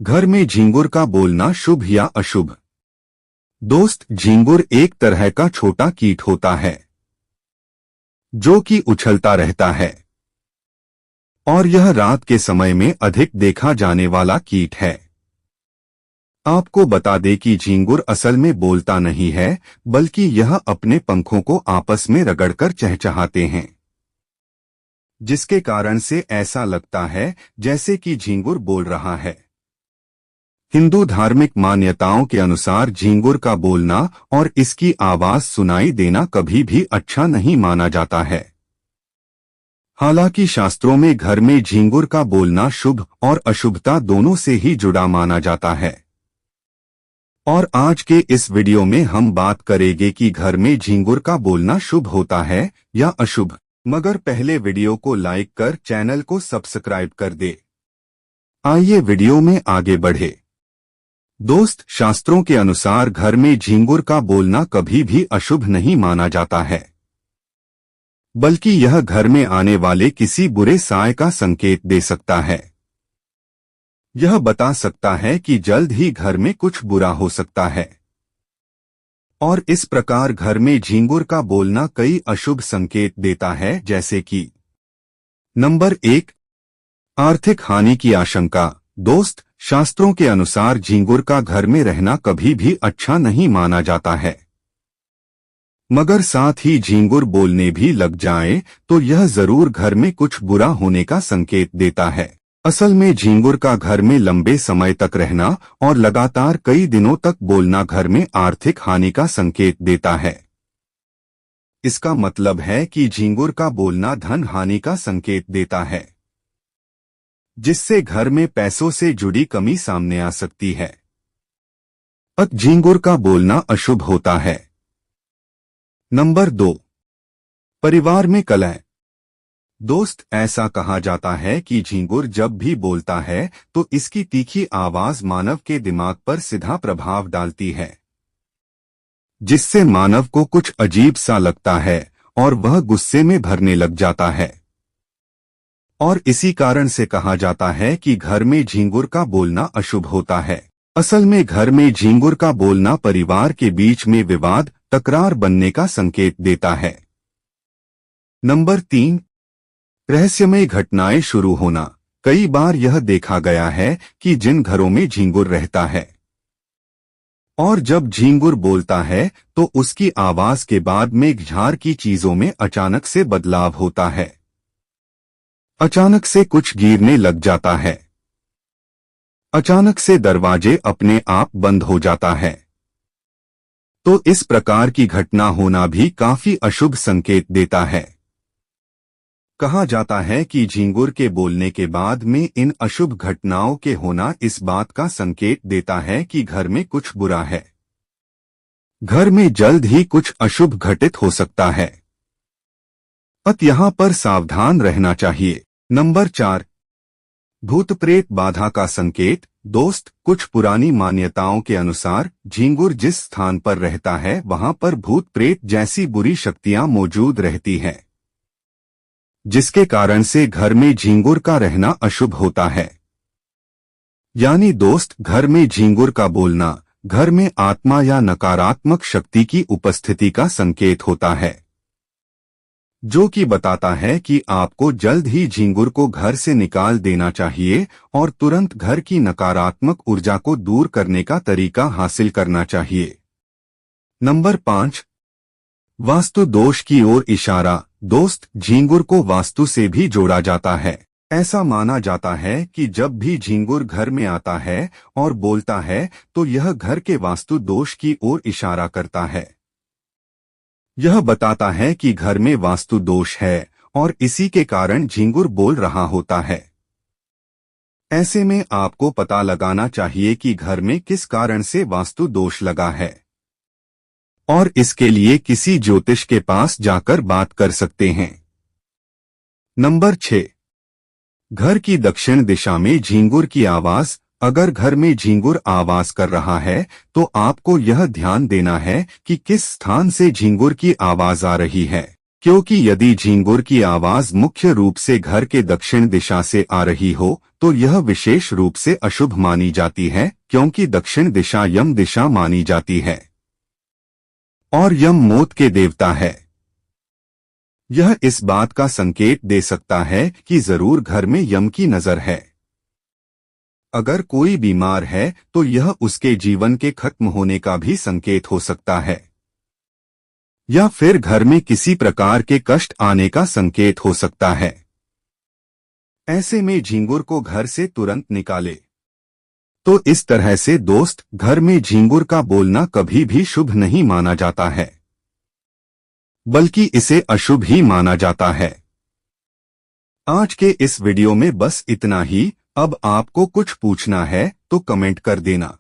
घर में झींगुर का बोलना शुभ या अशुभ। दोस्त, झींगुर एक तरह का छोटा कीट होता है जो कि उछलता रहता है और यह रात के समय में अधिक देखा जाने वाला कीट है। आपको बता दें कि झींगुर असल में बोलता नहीं है, बल्कि यह अपने पंखों को आपस में रगड़कर चहचहाते हैं, जिसके कारण से ऐसा लगता है जैसे कि झींगुर बोल रहा है। हिंदू धार्मिक मान्यताओं के अनुसार झींगुर का बोलना और इसकी आवाज सुनाई देना कभी भी अच्छा नहीं माना जाता है। हालांकि शास्त्रों में घर में झींगुर का बोलना शुभ और अशुभता दोनों से ही जुड़ा माना जाता है। और आज के इस वीडियो में हम बात करेंगे कि घर में झींगुर का बोलना शुभ होता है या अशुभ। मगर पहले वीडियो को लाइक कर चैनल को सब्सक्राइब कर दे। आइए वीडियो में आगे बढ़े। दोस्त, शास्त्रों के अनुसार घर में झींगुर का बोलना कभी भी अशुभ नहीं माना जाता है, बल्कि यह घर में आने वाले किसी बुरे साय का संकेत दे सकता है। यह बता सकता है कि जल्द ही घर में कुछ बुरा हो सकता है। और इस प्रकार घर में झींगुर का बोलना कई अशुभ संकेत देता है, जैसे कि नंबर 1, आर्थिक हानि की आशंका। दोस्त, शास्त्रों के अनुसार झींगुर का घर में रहना कभी भी अच्छा नहीं माना जाता है, मगर साथ ही झींगुर बोलने भी लग जाए तो यह जरूर घर में कुछ बुरा होने का संकेत देता है। असल में झींगुर का घर में लंबे समय तक रहना और लगातार कई दिनों तक बोलना घर में आर्थिक हानि का संकेत देता है। इसका मतलब है कि झींगुर का बोलना धन हानि का संकेत देता है, जिससे घर में पैसों से जुड़ी कमी सामने आ सकती है। झींगुर का बोलना अशुभ होता है। नंबर 2, परिवार में कलह। दोस्त, ऐसा कहा जाता है कि झींगुर जब भी बोलता है तो इसकी तीखी आवाज मानव के दिमाग पर सीधा प्रभाव डालती है, जिससे मानव को कुछ अजीब सा लगता है और वह गुस्से में भरने लग जाता है। और इसी कारण से कहा जाता है कि घर में झींगुर का बोलना अशुभ होता है। असल में घर में झींगुर का बोलना परिवार के बीच में विवाद, तकरार बनने का संकेत देता है। नंबर 3, रहस्यमय घटनाएं शुरू होना। कई बार यह देखा गया है कि जिन घरों में झींगुर रहता है और जब झींगुर बोलता है तो उसकी आवाज के बाद मेघझार की चीजों में अचानक से बदलाव होता है। अचानक से कुछ गिरने लग जाता है। अचानक से दरवाजे अपने आप बंद हो जाता है। तो इस प्रकार की घटना होना भी काफी अशुभ संकेत देता है। कहा जाता है कि झींगुर के बोलने के बाद में इन अशुभ घटनाओं के होना इस बात का संकेत देता है कि घर में कुछ बुरा है। घर में जल्द ही कुछ अशुभ घटित हो सकता है। यहाँ पर सावधान रहना चाहिए। नंबर 4, भूत प्रेत बाधा का संकेत। दोस्त, कुछ पुरानी मान्यताओं के अनुसार झींगुर जिस स्थान पर रहता है वहां पर भूत प्रेत जैसी बुरी शक्तियां मौजूद रहती हैं, जिसके कारण से घर में झींगुर का रहना अशुभ होता है। यानी दोस्त, घर में झींगुर का बोलना घर में आत्मा या नकारात्मक शक्ति की उपस्थिति का संकेत होता है, जो कि बताता है कि आपको जल्द ही झींगुर को घर से निकाल देना चाहिए और तुरंत घर की नकारात्मक ऊर्जा को दूर करने का तरीका हासिल करना चाहिए। नंबर 5, वास्तु दोष की ओर इशारा। दोस्त, झींगुर को वास्तु से भी जोड़ा जाता है। ऐसा माना जाता है कि जब भी झींगुर घर में आता है और बोलता है तो यह घर के वास्तु दोष की ओर इशारा करता है। यह बताता है कि घर में वास्तु दोष है और इसी के कारण झींगुर बोल रहा होता है। ऐसे में आपको पता लगाना चाहिए कि घर में किस कारण से वास्तु दोष लगा है और इसके लिए किसी ज्योतिष के पास जाकर बात कर सकते हैं। नंबर 6, घर की दक्षिण दिशा में झींगुर की आवाज। अगर घर में झींगुर आवाज कर रहा है तो आपको यह ध्यान देना है कि किस स्थान से झींगुर की आवाज आ रही है। क्योंकि यदि झींगुर की आवाज मुख्य रूप से घर के दक्षिण दिशा से आ रही हो तो यह विशेष रूप से अशुभ मानी जाती है, क्योंकि दक्षिण दिशा यम दिशा मानी जाती है और यम मौत के देवता है। यह इस बात का संकेत दे सकता है कि जरूर घर में यम की नजर है। अगर कोई बीमार है तो यह उसके जीवन के खत्म होने का भी संकेत हो सकता है, या फिर घर में किसी प्रकार के कष्ट आने का संकेत हो सकता है। ऐसे में झींगुर को घर से तुरंत निकाले। तो इस तरह से दोस्त, घर में झींगुर का बोलना कभी भी शुभ नहीं माना जाता है, बल्कि इसे अशुभ ही माना जाता है। आज के इस वीडियो में बस इतना ही। अब आपको कुछ पूछना है तो कमेंट कर देना।